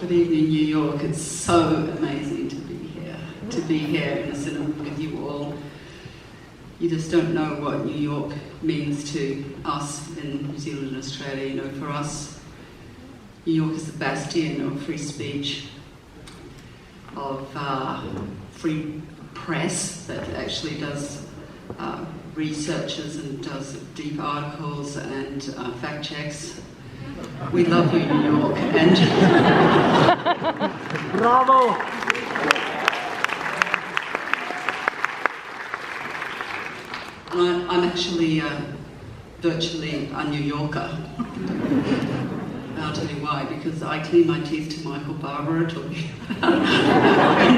Good evening, New York. It's so amazing to be here in the cinema with you all. You just don't know what New York means to us in New Zealand and Australia. You know, for us, New York is the bastion of free speech, of free press that actually does researches and does deep articles and fact checks. We love you, New York. And bravo! I'm actually virtually a New Yorker. And I'll tell you why, because I clean my teeth to Michael Barbara talking about.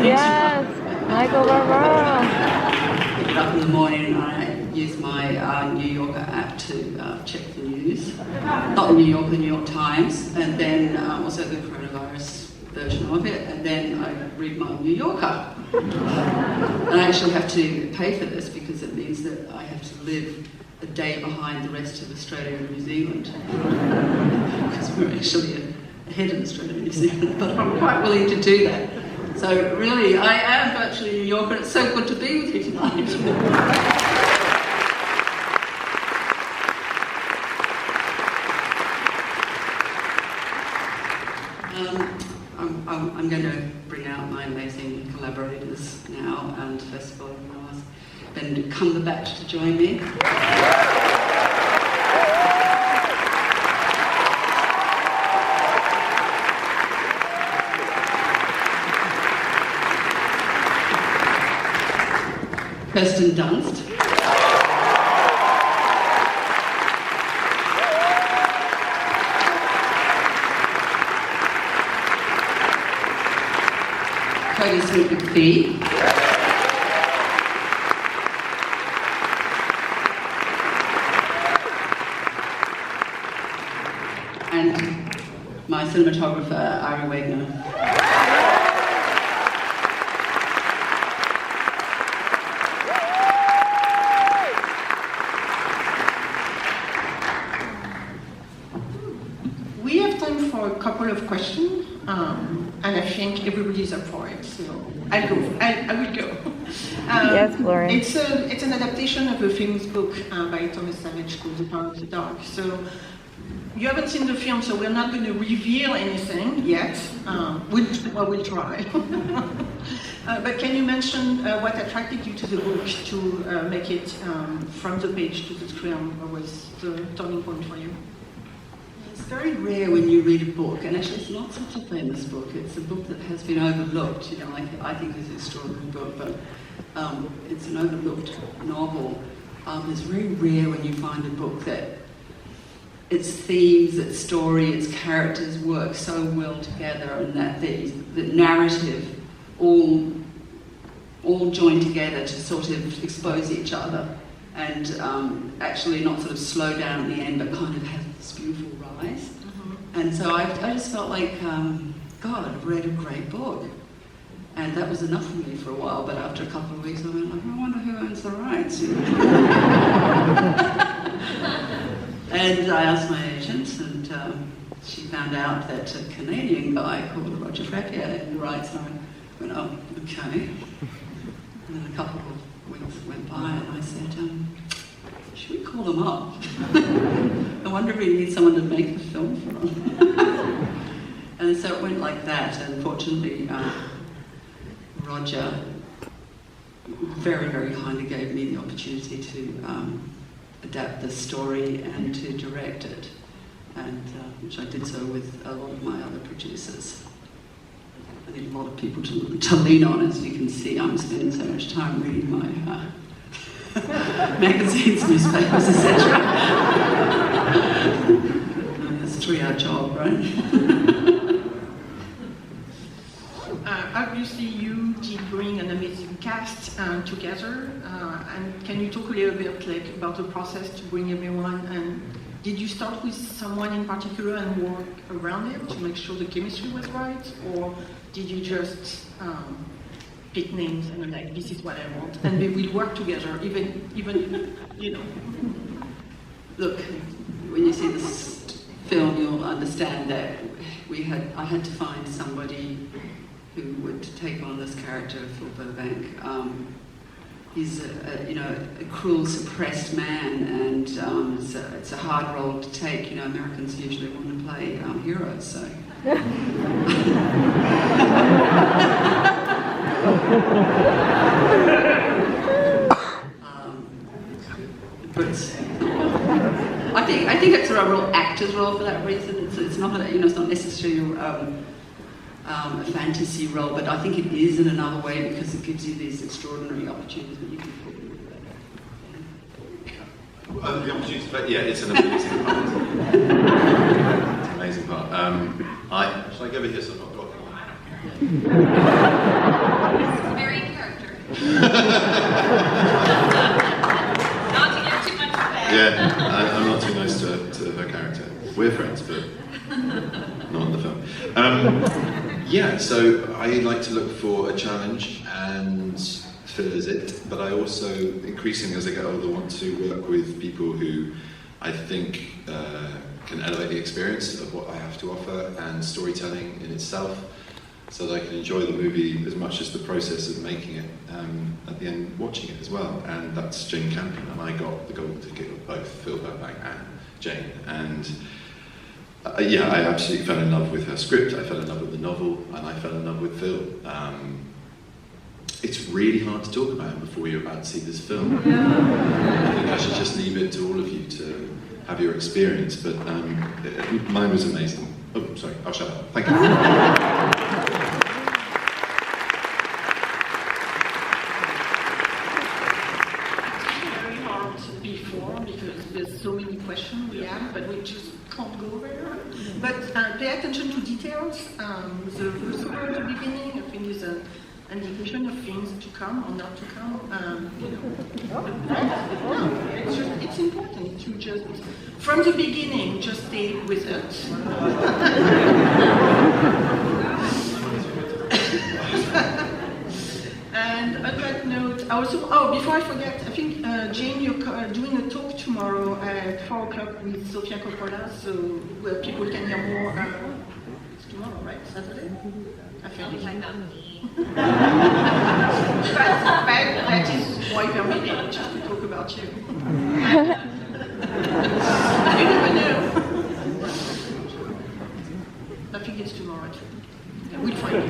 Yes, Michael Barbara. I get up in the morning and I use my New Yorker app to check the news. Not New York, the New York Times, and then also the coronavirus version of it, and then I read my New Yorker. And I actually have to pay for this because it means that I have to live a day behind the rest of Australia and New Zealand. Because we're actually ahead of Australia and New Zealand, but I'm quite willing to do that. So really, I am virtually a New Yorker. It's so good to be with you tonight. I'm going to bring out my amazing collaborators now, and first of all, I'm going to ask Benedict Cumberbatch to join me. Kirsten Dunst. Kodi Smit-Mcphee. And my cinematographer, Ari Wagner. We have time for a couple of questions. And I think everybody's up for it, so I will go. Yes, Gloria. It's an adaptation of a famous book by Thomas Savage called The Power of the Dog. So you haven't seen the film, so we're not going to reveal anything yet. We'll try. But can you mention what attracted you to the book to make it from the page to the screen? What was the turning point for you? It's very rare when you read a book, and actually it's not such a famous book. It's a book that has been overlooked. You know, I think it's an extraordinary book, but it's an overlooked novel. It's very rare when you find a book that its themes, its story, its characters work so well together, and that the narrative all join together to sort of expose each other, and actually not sort of slow down at the end, but kind of have this beautiful rise. Mm-hmm. And so I just felt like, God, I've read a great book. And that was enough for me for a while, but after a couple of weeks I went like, I wonder who owns the rights. And I asked my agent, and she found out that a Canadian guy called Roger Frappier had the rights, and I went, oh, okay. And then a couple of weeks went by, and I said, should we call them up? I wonder if we need someone to make the film for them. And so it went like that, and fortunately, Roger very, very kindly gave me the opportunity to adapt the story and to direct it, and which I did so with a lot of my other producers. I need a lot of people to lean on. As you can see, I'm spending so much time reading my magazines, newspapers, etc. It's a 3-hour job, right? Obviously, you did bring an amazing cast together. And can you talk a little bit about the process to bring everyone? And did you start with someone in particular and work around it to make sure the chemistry was right, or did you just pick names and like, this is what I want, and they will work together, even you know? Look, when you see this film, will understand that I had to find somebody who would take on this character for Burbank. He's a cruel, suppressed man, and it's a hard role to take. Americans usually want to play heroes, so. But I think it's a real actor's role for that reason. It's not it's not necessarily a fantasy role, but I think it is in another way because it gives you these extraordinary opportunities that you can put into that. The opportunities, but yeah, it's an amazing part. It's an amazing part. Shall I go over here so I've not got one? This is very in character. Not to get too much of that. Yeah, I'm not too nice to her character. We're friends, but not in the film. Yeah, so I like to look for a challenge and fill as it, but I also, increasingly as I get older, want to work with people who I think can elevate the experience of what I have to offer and storytelling in itself, so that I can enjoy the movie as much as the process of making it, at the end watching it as well. And that's Jane Campion, and I got the golden ticket of both Phil Burbank and Jane. And yeah, I absolutely fell in love with her script, I fell in love with the novel, and I fell in love with Phil. It's really hard to talk about him before you're about to see this film. I think I should just leave it to all of you to have your experience, but mine was amazing. Oh, sorry, I'll shut up. Thank you. Very hard before because there's so many questions we have, but we just can't go there. But pay attention to details. The voiceover at the beginning, I think, is an indication of things to come or not to come. It's important to just, from the beginning, just stay with it. And on that note, before I forget, I think, Jane, you're doing a talk tomorrow at 4 o'clock with Sofia Coppola, so where people can hear more. It's tomorrow, right? Saturday? I think. That is why we're meeting, just to talk about you. You never know. I think it's tomorrow, too. Yeah, we'll find out.